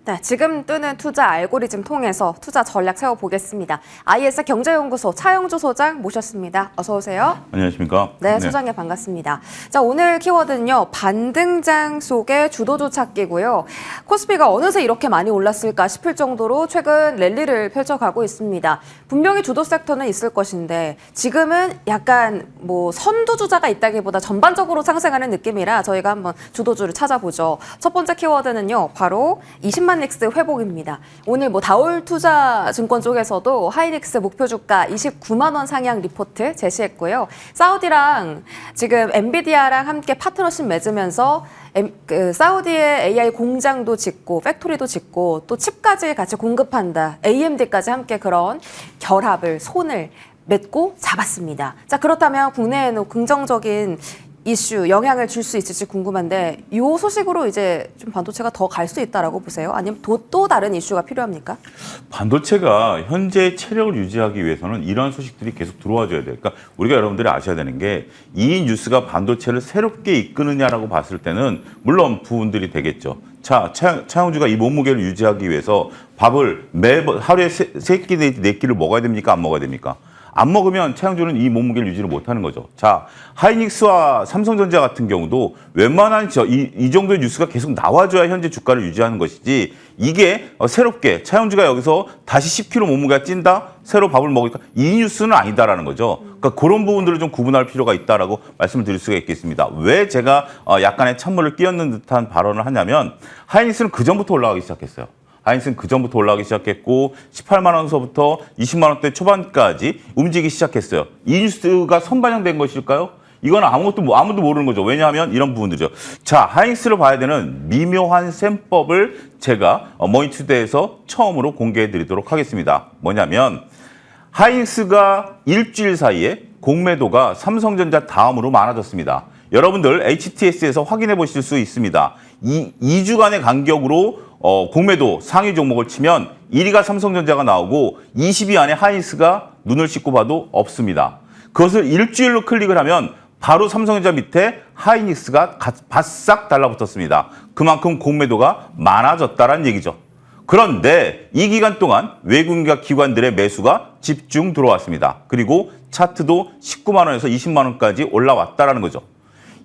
네, 지금 뜨는 투자 알고리즘 통해서 투자 전략 세워보겠습니다. IS 경제연구소 차영주 소장 모셨습니다. 어서 오세요. 안녕하십니까? 네, 소장님 반갑습니다. 자, 오늘 키워드는요. 반등장 속의 주도주 찾기고요. 코스피가 어느새 이렇게 많이 올랐을까 싶을 정도로 최근 랠리를 펼쳐가고 있습니다. 분명히 주도 섹터는 있을 것인데 지금은 약간 뭐 선두주자가 있다기보다 전반적으로 상승하는 느낌이라 저희가 한번 주도주를 찾아보죠. 첫 번째 키워드는요. 바로 20만 닉스 회복입니다. 오늘 뭐 다올투자증권 쪽에서도 하이닉스 목표 주가 29만 원 상향 리포트 제시했고요. 사우디랑 지금 엔비디아랑 함께 파트너십 맺으면서 사우디의 AI 공장도 짓고 팩토리도 짓고 또 칩까지 같이 공급한다. AMD까지 함께 그런 결합을 손을 맺고 잡았습니다. 자, 그렇다면 국내에는 긍정적인 이슈, 영향을 줄 수 있을지 궁금한데 이 소식으로 이제 좀 반도체가 더 갈 수 있다라고 보세요? 아니면 또 다른 이슈가 필요합니까? 반도체가 현재 체력을 유지하기 위해서는 이런 소식들이 계속 들어와 줘야 돼요. 그러니까 우리가 여러분들이 아셔야 되는 게 이 뉴스가 반도체를 새롭게 이끄느냐라고 봤을 때는 물론 부분들이 되겠죠. 자, 차영주가 이 몸무게를 유지하기 위해서 밥을 매번 하루에 세 끼, 네 끼를 먹어야 됩니까? 안 먹어야 됩니까? 안 먹으면 차영주는 이 몸무게를 유지를 못하는 거죠. 자, 하이닉스와 삼성전자 같은 경우도 웬만한 이 정도의 뉴스가 계속 나와줘야 현재 주가를 유지하는 것이지 이게 새롭게 차영주가 여기서 다시 10kg 몸무게가 찐다? 새로 밥을 먹을까? 이 뉴스는 아니다라는 거죠. 그러니까 그런 부분들을 좀 구분할 필요가 있다라고 말씀을 드릴 수가 있겠습니다. 왜 제가 약간의 찬물을 끼얹는 듯한 발언을 하냐면 하이닉스는 그전부터 올라가기 시작했어요. 하이닉스는 그전부터 올라가기 시작했고 18만 원서부터 20만 원대 초반까지 움직이기 시작했어요. 이 뉴스가 선반영된 것일까요? 이건 아무도 모르는 거죠. 왜냐하면 이런 부분들이죠. 자, 하이닉스를 봐야 되는 미묘한 셈법을 제가 머니투데이에서 처음으로 공개해 드리도록 하겠습니다. 뭐냐면 하이닉스가 일주일 사이에 공매도가 삼성전자 다음으로 많아졌습니다. 여러분들 HTS에서 확인해 보실 수 있습니다. 2주간의 간격으로 공매도 상위 종목을 치면 1위가 삼성전자가 나오고 20위 안에 하이닉스가 눈을 씻고 봐도 없습니다. 그것을 일주일로 클릭을 하면 바로 삼성전자 밑에 하이닉스가 바싹 달라붙었습니다. 그만큼 공매도가 많아졌다는 얘기죠. 그런데 이 기간 동안 외국인과 기관들의 매수가 집중 들어왔습니다. 그리고 차트도 19만 원에서 20만 원까지 올라왔다는 거죠.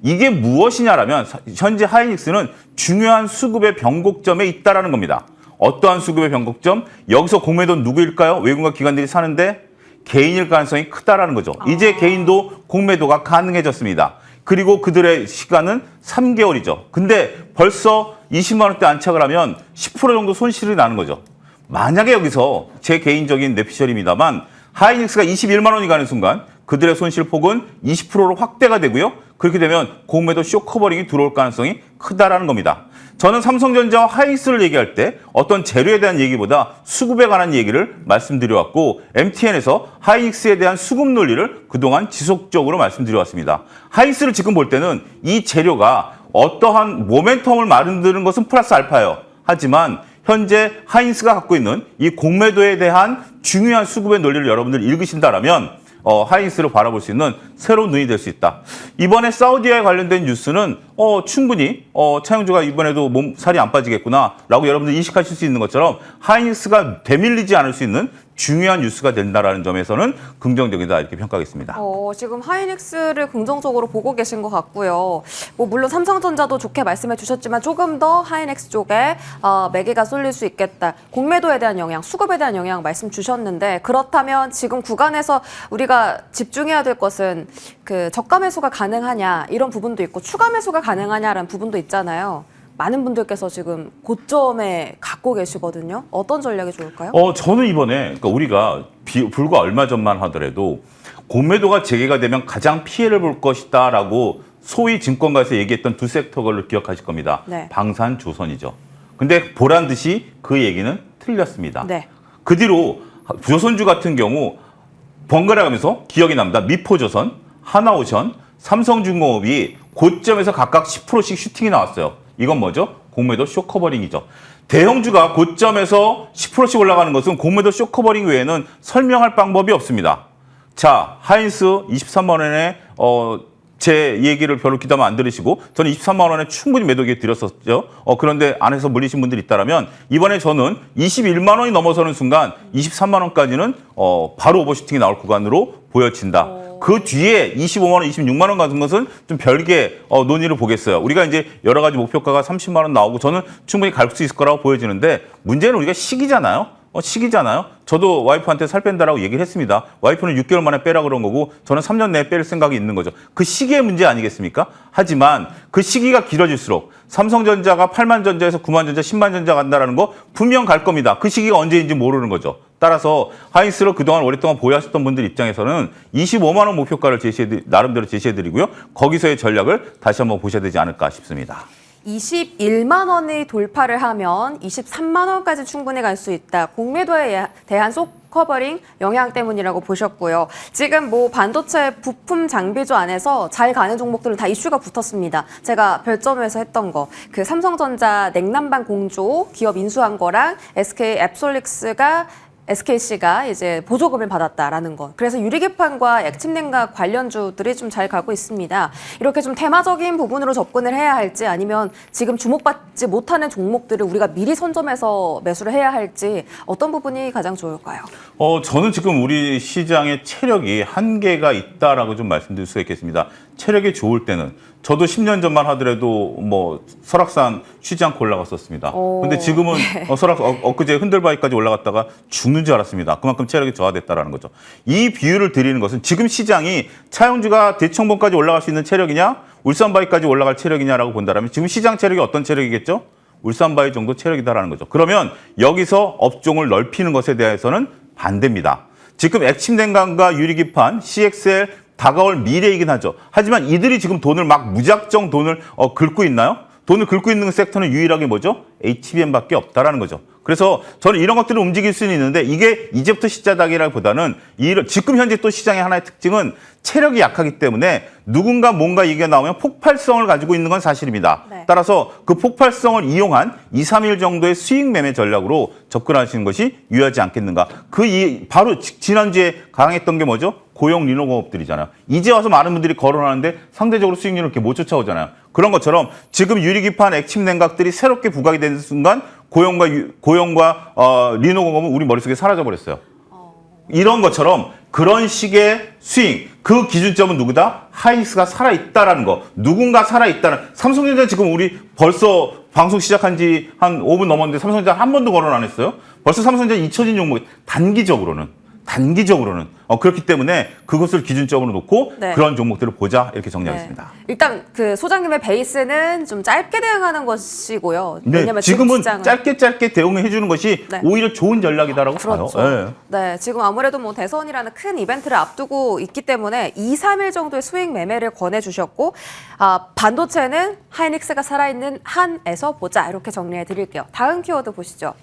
이게 무엇이냐라면 현재 하이닉스는 중요한 수급의 변곡점에 있다는 겁니다. 어떠한 수급의 변곡점? 여기서 공매도는 누구일까요? 외국인과 기관들이 사는데 개인일 가능성이 크다라는 거죠. 이제 개인도 공매도가 가능해졌습니다. 그리고 그들의 시간은 3개월이죠. 근데 벌써 20만 원대 안착을 하면 10% 정도 손실이 나는 거죠. 만약에 여기서 제 개인적인 뇌피셜입니다만 하이닉스가 21만 원이 가는 순간 그들의 손실폭은 20%로 확대가 되고요. 그렇게 되면 공매도 쇼커버링이 들어올 가능성이 크다라는 겁니다. 저는 삼성전자와 하이닉스를 얘기할 때 어떤 재료에 대한 얘기보다 수급에 관한 얘기를 말씀드려왔고 MTN에서 하이닉스에 대한 수급 논리를 그동안 지속적으로 말씀드려왔습니다. 하이닉스를 지금 볼 때는 이 재료가 어떠한 모멘텀을 만드는 것은 플러스 알파예요. 하지만 현재 하이닉스가 갖고 있는 이 공매도에 대한 중요한 수급의 논리를 여러분들이 읽으신다라면 하이닉스를 바라볼 수 있는 새로운 눈이 될 수 있다. 이번에 사우디아에 관련된 뉴스는 충분히 차영주가 이번에도 살이 안 빠지겠구나라고 여러분들 인식하실 수 있는 것처럼 하이닉스가 되밀리지 않을 수 있는 중요한 뉴스가 된다라는 점에서는 긍정적이다 이렇게 평가하겠습니다. 지금 하이닉스를 긍정적으로 보고 계신 것 같고요. 뭐 물론 삼성전자도 좋게 말씀해 주셨지만 조금 더 하이닉스 쪽에 매개가 쏠릴 수 있겠다. 공매도에 대한 영향, 수급에 대한 영향 말씀 주셨는데 그렇다면 지금 구간에서 우리가 집중해야 될 것은 그 저가 매수가 가능하냐 이런 부분도 있고 추가 매수가 가능하냐라는 부분도 있잖아요. 많은 분들께서 지금 고점에 갖고 계시거든요. 어떤 전략이 좋을까요? 저는 이번에 그러니까 우리가 불과 얼마 전만 하더라도 공매도가 재개가 되면 가장 피해를 볼 것이다라고 소위 증권가에서 얘기했던 두 섹터를 기억하실 겁니다. 네. 방산, 조선이죠. 근데 보란 듯이 그 얘기는 틀렸습니다. 네. 그 뒤로 조선주 같은 경우 번갈아 가면서 기억이 납니다. 미포조선, 하나오션, 삼성중공업이 고점에서 각각 10%씩 슈팅이 나왔어요. 이건 뭐죠? 공매도 쇼커버링이죠. 대형주가 고점에서 10%씩 올라가는 것은 공매도 쇼커버링 외에는 설명할 방법이 없습니다. 자, 하이닉스 23만 원에 제 얘기를 별로 귀담아 안 들으시고 저는 23만 원에 충분히 매도기에 드렸었죠. 그런데 안에서 물리신 분들이 있다면 이번에 저는 21만 원이 넘어서는 순간 23만 원까지는 바로 오버슈팅이 나올 구간으로 보여진다. 그 뒤에 25만 원, 26만 원 같은 것은 좀 별개 논의를 보겠어요. 우리가 이제 여러 가지 목표가가 30만 원 나오고 저는 충분히 갈 수 있을 거라고 보여지는데 문제는 우리가 시기잖아요. 시기잖아요. 저도 와이프한테 살 뺀다라고 얘기를 했습니다. 와이프는 6개월 만에 빼라 그런 거고 저는 3년 내에 뺄 생각이 있는 거죠. 그 시기의 문제 아니겠습니까? 하지만 그 시기가 길어질수록 삼성전자가 8만 전자에서 9만 전자, 10만 전자 간다라는 거 분명 갈 겁니다. 그 시기가 언제인지 모르는 거죠. 따라서 하이닉스를 그동안 오랫동안 보유하셨던 분들 입장에서는 25만 원 목표가를 나름대로 제시해드리고요. 거기서의 전략을 다시 한번 보셔야 되지 않을까 싶습니다. 21만 원이 돌파를 하면 23만 원까지 충분히 갈 수 있다. 공매도에 대한 커버링 영향 때문이라고 보셨고요. 지금 뭐 반도체 부품 장비주 안에서 잘 가는 종목들은 다 이슈가 붙었습니다. 제가 별점에서 했던 거, 그 삼성전자 냉난방 공조 기업 인수한 거랑 SK 앱솔릭스가 SKC가 이제 보조금을 받았다라는 것. 그래서 유리기판과 액침냉각 관련주들이 좀 잘 가고 있습니다. 이렇게 좀 테마적인 부분으로 접근을 해야 할지 아니면 지금 주목받지 못하는 종목들을 우리가 미리 선점해서 매수를 해야 할지 어떤 부분이 가장 좋을까요? 저는 지금 우리 시장의 체력이 한계가 있다라고 좀 말씀드릴 수가 있겠습니다. 체력이 좋을 때는 저도 10년 전만 하더라도 뭐 설악산 쉬지 않고 올라갔었습니다. 근데 지금은 엊그제 흔들바위까지 올라갔다가 죽는 줄 알았습니다. 그만큼 체력이 저하됐다라는 거죠. 이 비유를 드리는 것은 지금 시장이 차용주가 대청봉까지 올라갈 수 있는 체력이냐, 울산바위까지 올라갈 체력이냐라고 본다면 지금 시장 체력이 어떤 체력이겠죠? 울산바위 정도 체력이다라는 거죠. 그러면 여기서 업종을 넓히는 것에 대해서는 반대입니다. 지금 액침냉각과 유리기판, CXL 다가올 미래이긴 하죠. 하지만 이들이 지금 돈을 막 무작정 돈을 긁고 있나요? 돈을 긁고 있는 섹터는 유일하게 뭐죠? HBM밖에 없다라는 거죠. 그래서 저는 이런 것들을 움직일 수는 있는데 이게 이제부터 시작이라기보다는 지금 현재 또 시장의 하나의 특징은 체력이 약하기 때문에 누군가 뭔가 얘기가 나오면 폭발성을 가지고 있는 건 사실입니다. 네. 따라서 그 폭발성을 이용한 2, 3일 정도의 수익 매매 전략으로 접근하시는 것이 유효하지 않겠는가. 바로 지난주에 강했던 게 뭐죠? 고용 리노공업들이잖아요. 이제 와서 많은 분들이 거론하는데 상대적으로 수익률을 이렇게 못 쫓아오잖아요. 그런 것처럼 지금 유리기판 액침냉각들이 새롭게 부각이 되는 순간 고용과 리노공업은 우리 머릿속에 사라져버렸어요. 이런 것처럼 그런 식의 스윙, 그 기준점은 누구다? 하이닉스가 살아있다라는 거. 누군가 살아있다는. 삼성전자 지금 우리 벌써 방송 시작한 지 한 5분 넘었는데 삼성전자 한 번도 거론 안 했어요. 벌써 삼성전자 잊혀진 종목이 단기적으로는 그렇기 때문에 그것을 기준점으로 놓고 네. 그런 종목들을 보자 이렇게 정리하겠습니다. 네. 일단 그 소장님의 베이스는 좀 짧게 대응하는 것이고요. 네, 왜냐면 지금은 시장은 짧게 대응해 주는 것이 네. 오히려 좋은 전략이다라고 그렇죠. 봐요. 네, 지금 아무래도 뭐 대선이라는 큰 이벤트를 앞두고 있기 때문에 2, 3일 정도의 수익 매매를 권해주셨고 반도체는 하이닉스가 살아있는 한에서 보자 이렇게 정리해 드릴게요. 다음 키워드 보시죠.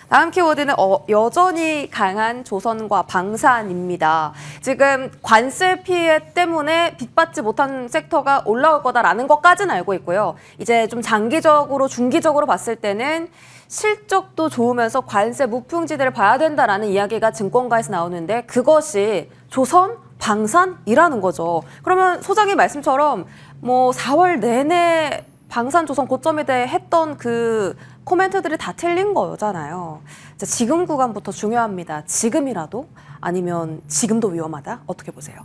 다음 키워드는 여전히 강한 조선과 방산입니다. 지금 관세 피해 때문에 빚받지 못한 섹터가 올라올 거다라는 것까지는 알고 있고요. 이제 좀 장기적으로, 중기적으로 봤을 때는 실적도 좋으면서 관세 무풍지대를 봐야 된다라는 이야기가 증권가에서 나오는데 그것이 조선, 방산이라는 거죠. 그러면 소장님 말씀처럼 뭐 4월 내내 방산 조선 고점에 대해 했던 그 코멘트들이 다 틀린 거잖아요. 지금 구간부터 중요합니다. 지금이라도 아니면 지금도 위험하다? 어떻게 보세요?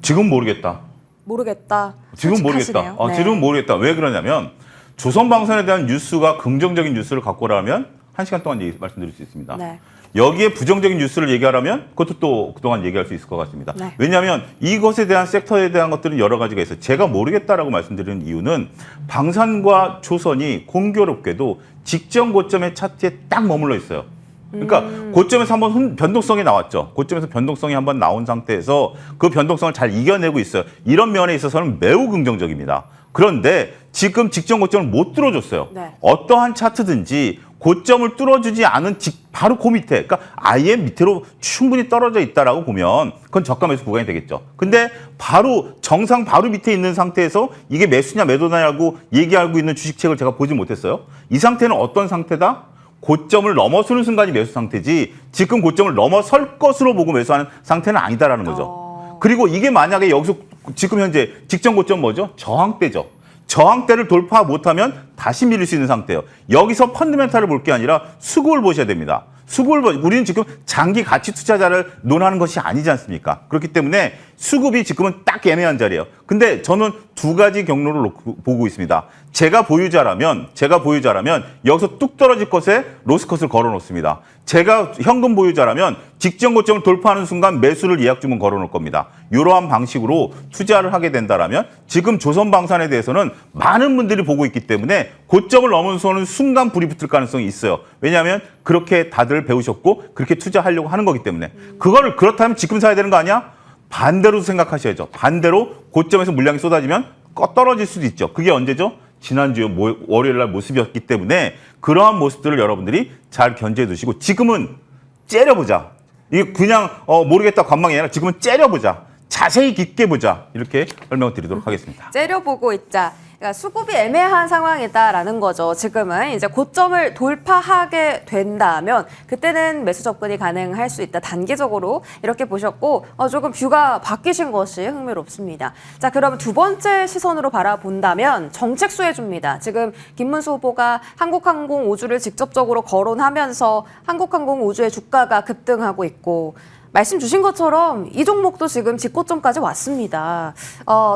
지금 모르겠다. 모르겠다. 지금 모르겠다. 솔직하시네요. 네. 지금 모르겠다. 왜 그러냐면 조선방산에 대한 뉴스가 긍정적인 뉴스를 갖고 오라면 1시간 동안 말씀드릴 수 있습니다. 네. 여기에 부정적인 뉴스를 얘기하라면 그것도 또 그동안 얘기할 수 있을 것 같습니다. 네. 왜냐하면 이것에 대한 섹터에 대한 것들은 여러 가지가 있어요. 제가 모르겠다라고 말씀드리는 이유는 방산과 조선이 공교롭게도 직전 고점의 차트에 딱 머물러 있어요. 그러니까 고점에서 한번 변동성이 나왔죠. 고점에서 변동성이 한번 나온 상태에서 그 변동성을 잘 이겨내고 있어요. 이런 면에 있어서는 매우 긍정적입니다. 그런데 지금 직전 고점을 못 뚫어줬어요. 네. 어떠한 차트든지 고점을 뚫어주지 않은 바로 그 밑에, 그러니까 아예 밑으로 충분히 떨어져 있다라고 보면 그건 저가 매수 구간이 되겠죠. 근데 바로 정상 바로 밑에 있는 상태에서 이게 매수냐 매도냐라고 얘기하고 있는 주식책을 제가 보지 못했어요. 이 상태는 어떤 상태다? 고점을 넘어서는 순간이 매수 상태지 지금 고점을 넘어설 것으로 보고 매수하는 상태는 아니다라는 거죠. 그리고 이게 만약에 여기서 지금 현재 직전 고점 뭐죠? 저항대죠. 저항대를 돌파 못하면 다시 밀릴 수 있는 상태예요. 여기서 펀드멘탈을 볼 게 아니라 수급을 보셔야 됩니다. 우리는 지금 장기 가치 투자자를 논하는 것이 아니지 않습니까? 그렇기 때문에 수급이 지금은 딱 애매한 자리예요. 근데 저는 두 가지 경로를 보고 있습니다. 제가 보유자라면 여기서 뚝 떨어질 것에 로스컷을 걸어 놓습니다. 제가 현금 보유자라면 직전 고점을 돌파하는 순간 매수를 예약 주문 걸어 놓을 겁니다. 이러한 방식으로 투자를 하게 된다라면 지금 조선방산에 대해서는 많은 분들이 보고 있기 때문에 고점을 넘어서는 순간 불이 붙을 가능성이 있어요. 왜냐하면 그렇게 다들 배우셨고 그렇게 투자하려고 하는 거기 때문에 그거를 그렇다면 지금 사야 되는 거 아니야? 반대로 생각하셔야죠. 반대로 고점에서 물량이 쏟아지면 떨어질 수도 있죠. 그게 언제죠? 지난주 월요일 날 모습이었기 때문에 그러한 모습들을 여러분들이 잘 견제해 두시고 지금은 째려보자. 이게 그냥 모르겠다 관망이 아니라 지금은 째려보자. 자세히 깊게 보자. 이렇게 설명을 드리도록 하겠습니다. 째려보고 있자. 그러니까 수급이 애매한 상황이다라는 거죠. 지금은 이제 고점을 돌파하게 된다면 그때는 매수 접근이 가능할 수 있다. 단기적으로 이렇게 보셨고 조금 뷰가 바뀌신 것이 흥미롭습니다. 자, 그럼 두 번째 시선으로 바라본다면 정책 수혜주입니다. 지금 김문수 후보가 한국항공 우주를 직접적으로 거론하면서 한국항공 우주의 주가가 급등하고 있고 말씀 주신 것처럼 이 종목도 지금 직고점까지 왔습니다.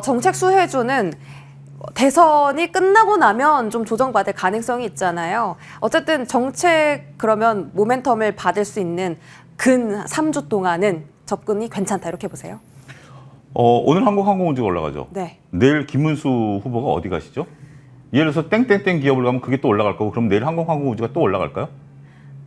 정책 수혜주는 대선이 끝나고 나면 좀 조정받을 가능성이 있잖아요. 어쨌든 정책 그러면 모멘텀을 받을 수 있는 근 3주 동안은 접근이 괜찮다 이렇게 보세요. 오늘 한국항공우주가 올라가죠. 네. 내일 김문수 후보가 어디 가시죠? 예를 들어서 땡땡땡 기업을 가면 그게 또 올라갈 거고 그럼 내일 한국항공우주가 또 올라갈까요?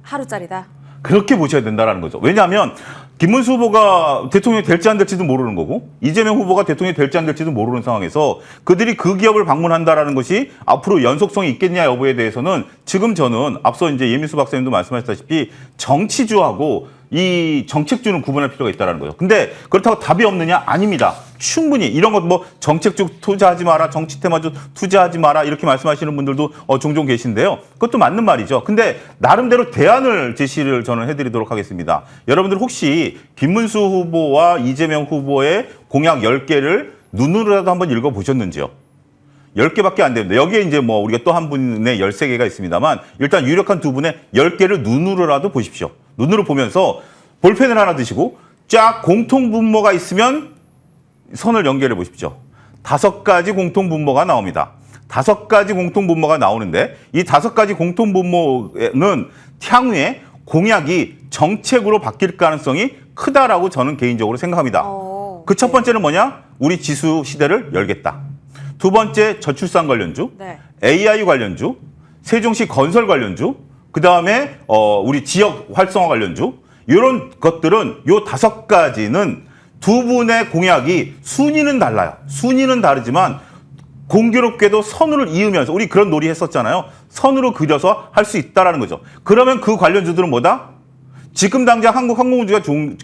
하루짜리다. 그렇게 보셔야 된다는 거죠. 왜냐하면 김문수 후보가 대통령이 될지 안 될지도 모르는 거고 이재명 후보가 대통령이 될지 안 될지도 모르는 상황에서 그들이 그 기업을 방문한다라는 것이 앞으로 연속성이 있겠냐 여부에 대해서는 지금 저는 앞서 이제 예민수 박사님도 말씀하셨다시피 정치주하고 이 정책주는 구분할 필요가 있다는 거죠. 근데 그렇다고 답이 없느냐? 아닙니다. 충분히 이런 것 뭐 정책주 투자하지 마라, 정치 테마주 투자하지 마라 이렇게 말씀하시는 분들도 종종 계신데요. 그것도 맞는 말이죠. 근데 나름대로 대안을 제시를 저는 해드리도록 하겠습니다. 여러분들 혹시 김문수 후보와 이재명 후보의 공약 10개를 눈으로라도 한번 읽어보셨는지요? 10개밖에 안 됩니다. 여기에 이제 뭐 우리가 또 한 분의 13개가 있습니다만 일단 유력한 두 분의 10개를 눈으로라도 보십시오. 눈으로 보면서 볼펜을 하나 드시고 쫙 공통 분모가 있으면 선을 연결해 보십시오. 5가지 공통 분모가 나옵니다. 5가지 공통 분모가 나오는데 이 5가지 공통 분모는 향후에 공약이 정책으로 바뀔 가능성이 크다라고 저는 개인적으로 생각합니다. 그 첫 번째는 뭐냐? 우리 지수 시대를 열겠다. 두 번째 저출산 관련주, 네. AI 관련주, 세종시 건설 관련주, 그다음에 우리 지역 활성화 관련주 이런 것들은 요 5가지는 두 분의 공약이 순위는 달라요. 순위는 다르지만 공교롭게도 선으로 이으면서 우리 그런 놀이 했었잖아요. 선으로 그려서 할 수 있다라는 거죠. 그러면 그 관련주들은 뭐다? 지금 당장 한국항공우주가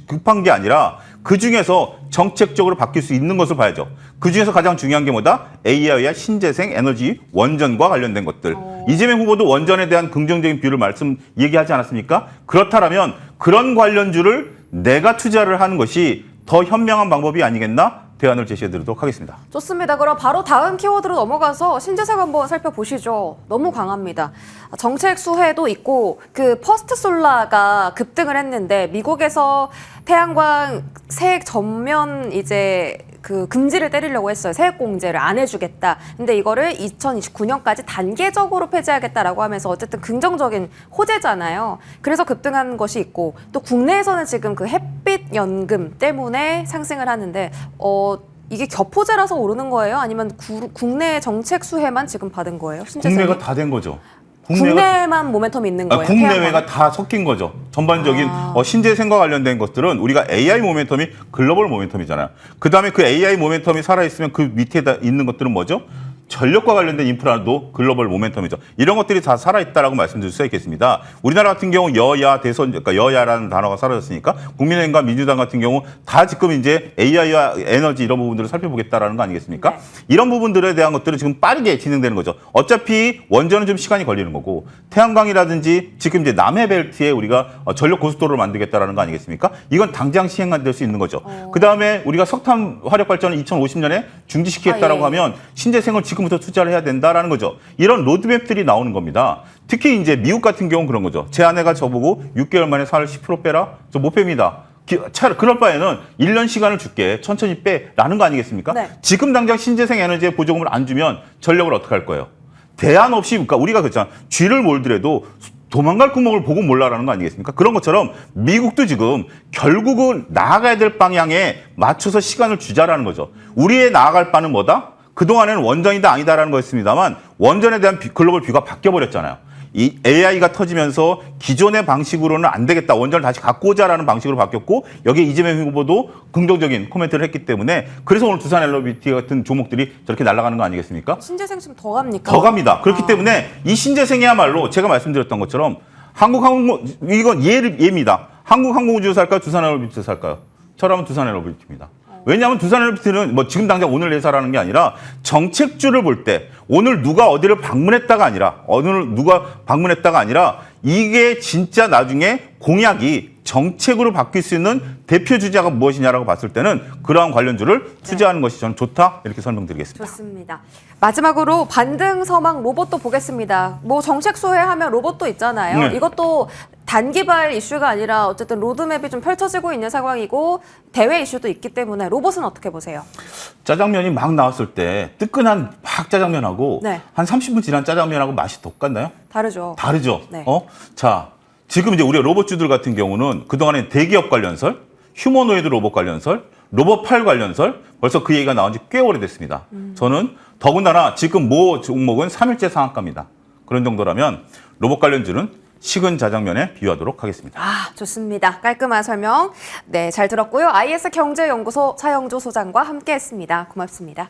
급한 게 아니라 그중에서 정책적으로 바뀔 수 있는 것을 봐야죠. 그중에서 가장 중요한 게 뭐다? AI와 신재생 에너지 원전과 관련된 것들. 이재명 후보도 원전에 대한 긍정적인 뷰를 얘기하지 않았습니까? 그렇다면 그런 관련주를 내가 투자를 하는 것이 더 현명한 방법이 아니겠나? 대안을 제시해드리도록 하겠습니다. 좋습니다. 그럼 바로 다음 키워드로 넘어가서 신재생 한번 살펴보시죠. 너무 강합니다. 정책 수혜도 있고 그 퍼스트솔라가 급등을 했는데 미국에서 태양광 세액 전면 이제 그 금지를 때리려고 했어요. 세액 공제를 안 해주겠다. 근데 이거를 2029년까지 단계적으로 폐지하겠다라고 하면서 어쨌든 긍정적인 호재잖아요. 그래서 급등한 것이 있고 또 국내에서는 지금 그 햇빛 연금 때문에 상승을 하는데 이게 겹호재라서 오르는 거예요? 아니면 국내 정책 수혜만 지금 받은 거예요? 국내가 다 된 거죠. 국내만 모멘텀이 있는 거예요? 국내외가 다 섞인 거죠. 전반적인 신재생과 관련된 것들은 우리가 AI 모멘텀이 글로벌 모멘텀이잖아요. 그다음에 그 AI 모멘텀이 살아있으면 그 밑에 있는 것들은 뭐죠? 전력과 관련된 인프라도 글로벌 모멘텀이죠. 이런 것들이 다 살아있다라고 말씀드릴 수 있겠습니다. 우리나라 같은 경우 여야 대선, 그러니까 여야라는 단어가 사라졌으니까 국민의힘과 민주당 같은 경우 다 지금 이제 AI와 에너지 이런 부분들을 살펴보겠다라는 거 아니겠습니까? 네. 이런 부분들에 대한 것들은 지금 빠르게 진행되는 거죠. 어차피 원전은 좀 시간이 걸리는 거고 태양광이라든지 지금 이제 남해벨트에 우리가 전력 고속도로를 만들겠다라는 거 아니겠습니까? 이건 당장 시행될 수 있는 거죠. 그다음에 우리가 석탄 화력 발전을 2050년에 중지시키겠다라고 하면 신재생을 지금부터 투자를 해야 된다라는 거죠. 이런 로드맵들이 나오는 겁니다. 특히 이제 미국 같은 경우는 그런 거죠. 제 아내가 저보고 6개월 만에 살 10% 빼라? 저 못 뺍니다. 그럴 바에는 1년 시간을 줄게. 천천히 빼라는 거 아니겠습니까? 네. 지금 당장 신재생 에너지에 보조금을 안 주면 전력을 어떻게 할 거예요? 대안 없이, 그러니까 우리가 그렇잖아. 쥐를 몰더라도 도망갈 구멍을 보고 몰라라는 거 아니겠습니까? 그런 것처럼 미국도 지금 결국은 나아가야 될 방향에 맞춰서 시간을 주자라는 거죠. 우리의 나아갈 바는 뭐다? 그동안에는 원전이다 아니다라는 거였습니다만 원전에 대한 글로벌 뷰가 바뀌어버렸잖아요. 이 AI가 터지면서 기존의 방식으로는 안 되겠다. 원전을 다시 갖고 오자라는 방식으로 바뀌었고 여기에 이재명 후보도 긍정적인 코멘트를 했기 때문에 그래서 오늘 두산 엘리베이터 같은 종목들이 저렇게 날아가는 거 아니겠습니까? 신재생 지금 더 갑니까? 더 갑니다. 그렇기 때문에 이 신재생이야말로 제가 말씀드렸던 것처럼 이건 예입니다. 한국항공우주 살까요? 두산 엘리베이터 살까요? 저라면 두산 엘리베이터입니다. 왜냐하면 두산 엘리베이터는 뭐 지금 당장 오늘 회사라는 게 아니라 정책주를 볼 때 오늘 누가 어디를 방문했다가 아니라 이게 진짜 나중에 공약이 정책으로 바뀔 수 있는 대표 주자가 무엇이냐라고 봤을 때는 그러한 관련주를 투자하는 것이 저는 좋다 이렇게 설명드리겠습니다. 좋습니다. 마지막으로 반등 서망 로봇도 보겠습니다. 뭐 정책 소외하면 로봇도 있잖아요. 네. 이것도 단기발 이슈가 아니라 어쨌든 로드맵이 좀 펼쳐지고 있는 상황이고 대외 이슈도 있기 때문에 로봇은 어떻게 보세요? 짜장면이 막 나왔을 때 뜨끈한 막 짜장면하고 네. 한 30분 지난 짜장면하고 맛이 똑같나요? 다르죠. 다르죠. 네. 자, 지금 이제 우리가 로봇주들 같은 경우는 그동안에 대기업 관련설, 휴머노이드 로봇 관련설, 로봇팔 관련설 벌써 그 얘기가 나온 지 꽤 오래됐습니다. 저는 더군다나 지금 모 종목은 3일째 상한가입니다. 그런 정도라면 로봇 관련주는 식은 짜장면에 비유하도록 하겠습니다. 아, 좋습니다. 깔끔한 설명. 네, 잘 들었고요. IS 경제연구소 차영조 소장과 함께했습니다. 고맙습니다.